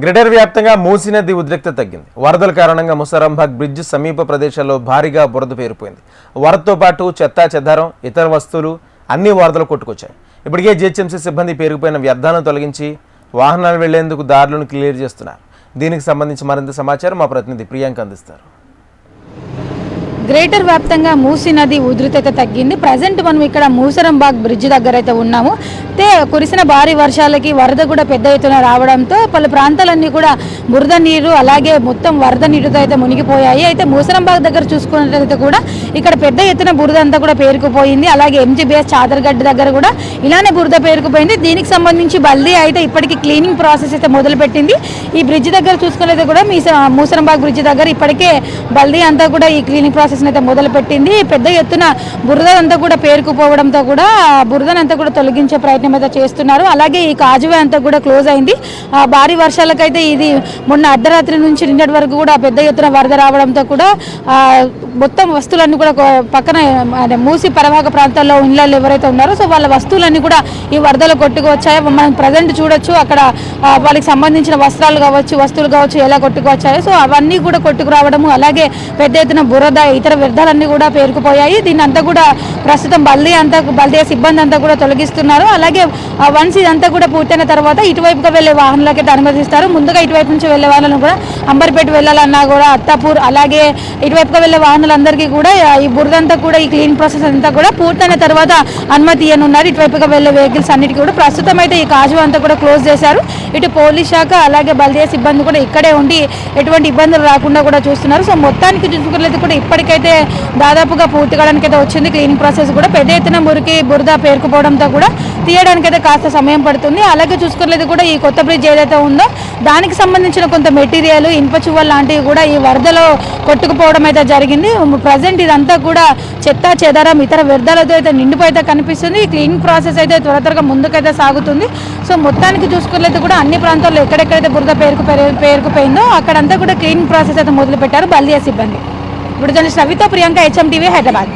Greater వ్యాప్తంగా మూసీ నది ఉద్రిక్తత తగ్గింది. వరదల కారణంగా ముసరంబాగ్ బ్రిడ్జ్ సమీప ప్రదేశాల్లో భారీగా బురద పేరుపోయింది. వరదతో పాటు చెత్తా చెదారం, ఇతర వస్తువులు అన్ని వరదలు కొట్టుకొచ్చాయి. ఇప్పటికే జీహెచ్ఎంసీ సిబ్బంది పేరుకుపోయిన వ్యర్థాలను తొలగించి వాహనాలు వెళ్లేందుకు దారులను క్లియర్ చేస్తున్నారు. దీనికి సంబంధించి మరింత సమాచారం మా ప్రతినిధి ప్రియాంక అందిస్తారు. గ్రేటర్ వ్యాప్తంగా మూసీ నది ఉధృతత తగ్గింది. ప్రజెంట్ మనం ఇక్కడ మూసరంబాగ్ బ్రిడ్జ్ దగ్గర అయితే ఉన్నాము. కురిసిన భారీ వర్షాలకి వరద కూడా పెద్ద ఎత్తున రావడంతో పలు ప్రాంతాలన్నీ కూడా బురద నీరు అలాగే మొత్తం వరద నీరుతో అయితే మునిగిపోయాయి. అయితే మూసరంబాగ్ దగ్గర చూసుకున్నట్లయితే కూడా ఇక్కడ పెద్ద ఎత్తున బురద అంతా కూడా పేరుకుపోయింది. అలాగే MGBS చాదర్గడ్డ దగ్గర కూడా ఇలానే బురద పేరుకుపోయింది. దీనికి సంబంధించి బల్దీ అయితే ఇప్పటికీ క్లీనింగ్ ప్రాసెస్ అయితే మొదలుపెట్టింది. ఈ బ్రిడ్జ్ దగ్గర చూసుకున్నట్లయితే కూడా మూసరంబాగ్ బ్రిడ్జ్ దగ్గర ఇప్పటికే బల్దీ అంతా కూడా ఈ క్లీనింగ్ ప్రాసెస్ అయితే మొదలుపెట్టింది. పెద్ద ఎత్తున బురద అంతా కూడా పేరుకుపోవడంతో కూడా బురదనంతా కూడా తొలగించే ప్రయత్నం అయితే చేస్తున్నారు. అలాగే ఈ కాజువే అంతా కూడా క్లోజ్ అయింది. భారీ వర్షాలకైతే ఇది మొన్న అర్ధరాత్రి నుంచి నిన్నటి వరకు కూడా పెద్ద ఎత్తున వరద రావడంతో కూడా మొత్తం వస్తువులన్నీ కూడా పక్కన మూసి పరివాహక ప్రాంతాల్లో ఇళ్ళల్లో ఎవరైతే ఉన్నారో సో వాళ్ళ వస్తువులన్నీ కూడా ఈ వరదలో కొట్టుకువచ్చాయి. మనం ప్రజెంట్ చూడొచ్చు అక్కడ వాళ్ళకి సంబంధించిన వస్త్రాలు కావచ్చు, వస్తువులు కావచ్చు ఎలా కొట్టుకువచ్చాయో సో అవన్నీ కూడా కొట్టుకురావడము, అలాగే పెద్ద ఎత్తున బురద ఇతర వ్యర్థాలన్నీ కూడా పేరుకుపోయాయి. దీన్ని అంతా కూడా ప్రస్తుతం బల్దీ సిబ్బంది అంతా కూడా తొలగిస్తున్నారు. అలాగే వన్స్ ఇదంతా కూడా పూర్తయిన తర్వాత ఇటువైపుగా వెళ్లే వాహనాలకి అనుమతిస్తారు. ముందుగా ఇటువైపు నుంచి వెళ్లే వాళ్ళను కూడా అంబర్పేట వెళ్ళాలన్నా కూడా అత్తాపూర్ అలాగే ఇటువైపుగా వెళ్లే వాహనాలందరికీ కూడా ఈ బురదంతా కూడా ఈ క్లీన్ ప్రాసెస్ అంతా కూడా పూర్తయిన తర్వాత అనుమతి ఇవ్వనున్నారు. ఇటువైపుగా వెళ్లే వెహికల్స్ అన్నిటికీ కూడా ప్రస్తుతం అయితే ఈ కాజు అంతా కూడా క్లోజ్ చేశారు. ఇటు పోలీస్ శాఖ అలాగే బల్దీ సిబ్బంది కూడా ఇక్కడే ఉండి ఎటువంటి ఇబ్బందులు రాకుండా కూడా చూస్తున్నారు. సో మొత్తానికి చూసుకున్నట్లయితే కూడా ఇప్పటికైతే దాదాపుగా పూర్తి కావడానికి అయితే వచ్చింది. క్లీనింగ్ ప్రాసెస్ కూడా పెద్ద ఎత్తున మురికి బురద పేరుకుపోవడంతో కూడా తీయడానికైతే కాస్త సమయం పడుతుంది. అలాగే చూసుకున్నట్లయితే కూడా ఈ కొత్త బ్రిడ్జ్ ఏదైతే ఉందో దానికి సంబంధించిన కొంత మెటీరియల్ ఇనుప చువ్వలు లాంటివి కూడా ఈ వరదలో కొట్టుకుపోవడం అయితే జరిగింది. ప్రజెంట్ ఇదంతా కూడా చెత్త చెదారం ఇతర వ్యర్థాలతో అయితే నిండిపోయితే కనిపిస్తుంది. ఈ క్లీనింగ్ ప్రాసెస్ అయితే త్వరగా ముందుకైతే సాగుతుంది. సో మొత్తానికి చూసుకున్నట్లయితే కూడా అన్ని ప్రాంతాల్లో ఎక్కడెక్కడైతే బురద పేరుకుపోయిందో అక్కడంతా కూడా క్లీనింగ్ ప్రాసెస్ అయితే మొదలు పెట్టారు బల్దీ సిబ్బంది. ఇప్పుడు జర్నలిస్ట్ రవితో ప్రియాంక, HM TV, హైదరాబాద్.